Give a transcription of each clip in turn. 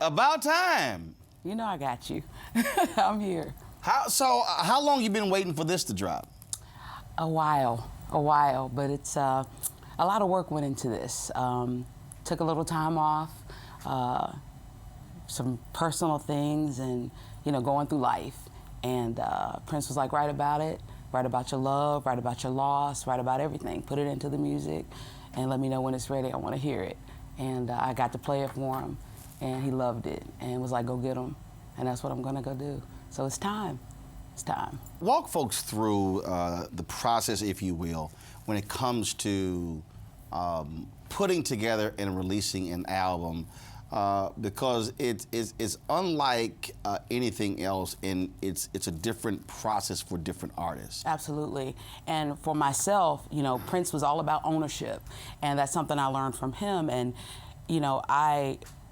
About time. You know I got you. I'm here. How long you been waiting for this to drop? A while, but it's a lot of work went into this. Took a little time off, some personal things, and going through life. And Prince was like, write about it, write about your love, write about your loss, write about everything. Put it into the music, and let me know when it's ready. I want to hear it. And I got to play it for him, and he loved it, and was like, go get him. And that's what I'm gonna go do. So it's time. It's time. Walk folks through the process, if you will, when it comes to putting together and releasing an album, because it's unlike anything else, and it's a different process for different artists. Absolutely. And for myself, Prince was all about ownership, and that's something I learned from him. And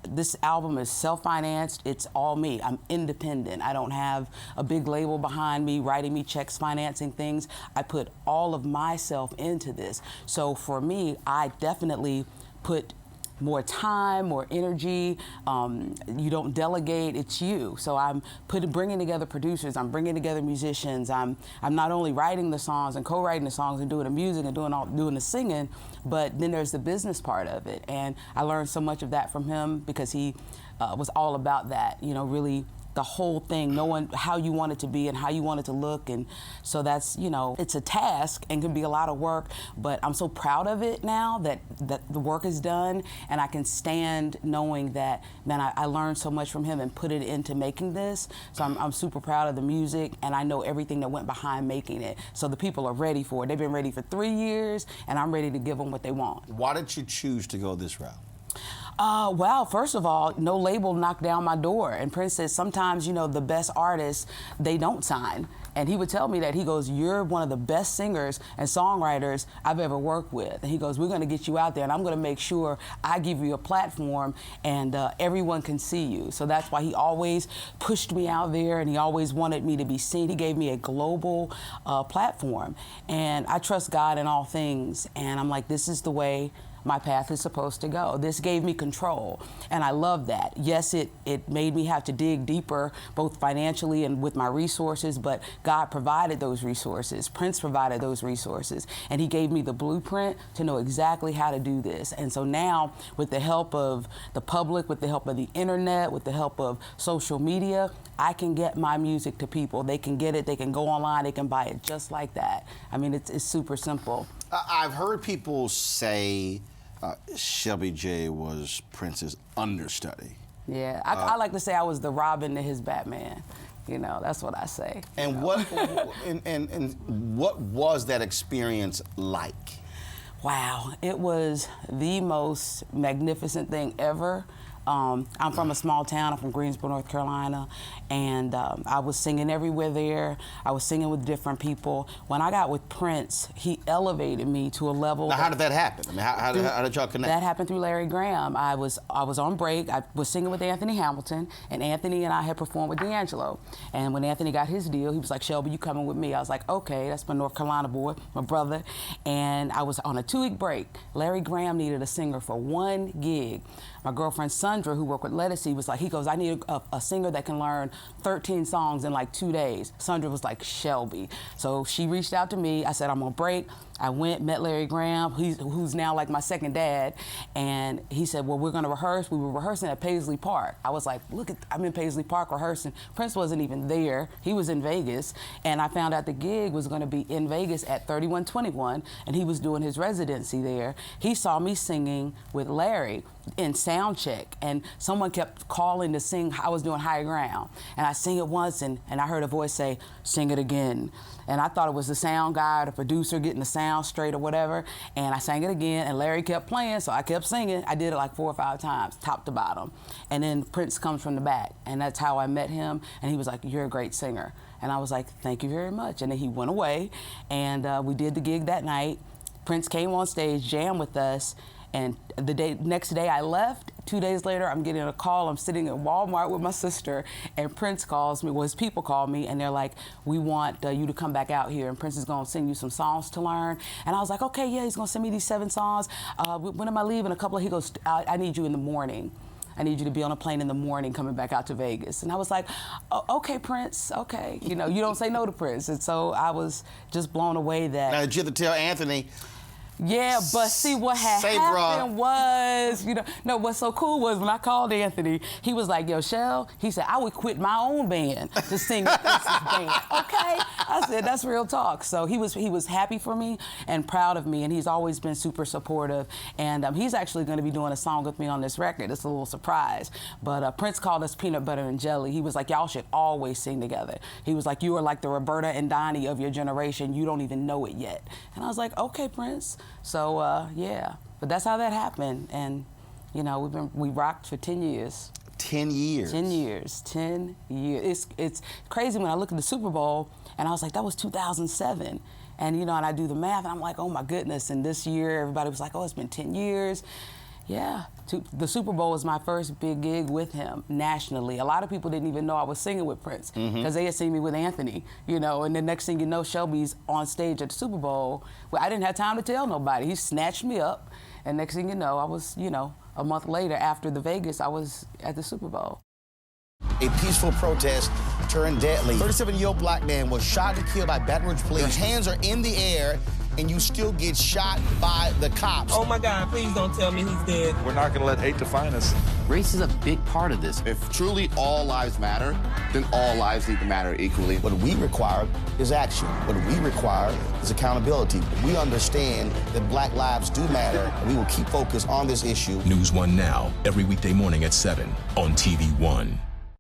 this album is self-financed. It's all me. I'm independent. I don't have a big label behind me writing me checks, financing things. I put all of myself into this. So for me, I definitely put more time, more energy. You don't delegate, it's you. So I'm bringing together producers, I'm bringing together musicians. I'm not only writing the songs and co-writing the songs and doing the music and doing the singing, but then there's the business part of it. And I learned so much of that from him because he was all about that, really the whole thing, knowing how you want it to be and how you want it to look. And so that's, it's a task and can be a lot of work, but I'm so proud of it now that the work is done, and I can stand knowing that, man, I learned so much from him and put it into making this. So I'm super proud of the music, and I know everything that went behind making it. So the people are ready for it. They've been ready for 3 years, and I'm ready to give them what they want. Why did you choose to go this route? Well, first of all, no label knocked down my door. And Prince says sometimes, the best artists, they don't sign. And he would tell me that. He goes, you're one of the best singers and songwriters I've ever worked with. And he goes, we're going to get you out there, and I'm going to make sure I give you a platform and everyone can see you. So that's why he always pushed me out there, and he always wanted me to be seen. He gave me a global platform. And I trust God in all things. And I'm like, this is the way my path is supposed to go. This gave me control, and I love that. Yes, it made me have to dig deeper, both financially and with my resources, but God provided those resources. Prince provided those resources, and he gave me the blueprint to know exactly how to do this. And so now, with the help of the public, with the help of the internet, with the help of social media, I can get my music to people. They can get it, they can go online, they can buy it just like that. I mean, it's super simple. I've heard people say Shelby J was Prince's understudy. Yeah, I like to say I was the Robin to his Batman. That's what I say. And what and what was that experience like? Wow, it was the most magnificent thing ever. I'm from a small town. I'm from Greensboro, North Carolina, and I was singing everywhere there. I was singing with different people. When I got with Prince, he elevated me to a level. Now, how did that happen? I mean, how did y'all connect? That happened through Larry Graham. I was on break. I was singing with Anthony Hamilton, and Anthony and I had performed with D'Angelo. And when Anthony got his deal, he was like, Shelby, you coming with me? I was like, okay, that's my North Carolina boy, my brother. And I was on a 2-week break. Larry Graham needed a singer for 1 gig. My girlfriend Sandra, who worked with Lettucey, was like, he goes, I need a singer that can learn 13 songs in like 2 days. Sandra was like, Shelby. So she reached out to me. I said, I'm on break. I went, met Larry Graham, who's now like my second dad, and he said, well, we're gonna rehearse. We were rehearsing at Paisley Park. I was like, I'm in Paisley Park rehearsing. Prince wasn't even there. He was in Vegas, and I found out the gig was gonna be in Vegas at 3121, and he was doing his residency there. He saw me singing with Larry in sound check, and someone kept calling to sing. I was doing High Ground, and I sing it once, and I heard a voice say, sing it again. And I thought it was the sound guy or the producer getting the sound straight or whatever, and I sang it again, and Larry kept playing, so I kept singing. I did it like 4 or 5 times, top to bottom. And then Prince comes from the back, and that's how I met him, and he was like, you're a great singer. And I was like, thank you very much. And then he went away, and we did the gig that night. Prince came on stage, jammed with us, and next day I left. 2 days later, I'm getting a call. I'm sitting at Walmart with my sister, and Prince calls me. Well, his people called me, and they're like, we want you to come back out here, and Prince is gonna send you some songs to learn. And I was like, okay, yeah, he's gonna send me these 7 songs. When am I leaving? He goes, I need you in the morning. I need you to be on a plane in the morning coming back out to Vegas. And I was like, okay, Prince, okay. You know, you don't say no to Prince. And so I was just blown away that. Now, did you have to tell Anthony? Yeah, but see what had happened was, you know, no, what's so cool was when I called Anthony, he was like, yo, Shell, he said, I would quit my own band to sing with Prince's band. Okay? I said, that's real talk. So he was happy for me and proud of me, and he's always been super supportive. And he's actually going to be doing a song with me on this record. It's a little surprise. But Prince called us peanut butter and jelly. He was like, y'all should always sing together. He was like, you are like the Roberta and Donnie of your generation. You don't even know it yet. And I was like, okay, Prince. So, yeah, but that's how that happened. And, you know, we rocked for 10 years. 10 years? 10 years, 10 years. It's crazy when I look at the Super Bowl, and I was like, that was 2007. And, you know, and I do the math, and I'm like, oh, my goodness. And this year, everybody was like, oh, it's been 10 years. Yeah, the Super Bowl was my first big gig with him nationally. A lot of people didn't even know I was singing with Prince because they had seen me with Anthony, you know, and the next thing you know, Shelby's on stage at the Super Bowl. Well, I didn't have time to tell nobody. He snatched me up, and next thing you know, I was, you know, a month later after the Vegas, I was at the Super Bowl. A peaceful protest turned deadly. 37-year-old black man was shot and killed by Baton Rouge police. His hands are in the air, and you still get shot by the cops. Oh my God, please don't tell me he's dead. We're not going to let hate define us. Race is a big part of this. If truly all lives matter, then all lives need to matter equally. What we require is action. What we require is accountability. We understand that black lives do matter, and we will keep focused on this issue. NewsOne Now, every weekday morning at 7 on TV1.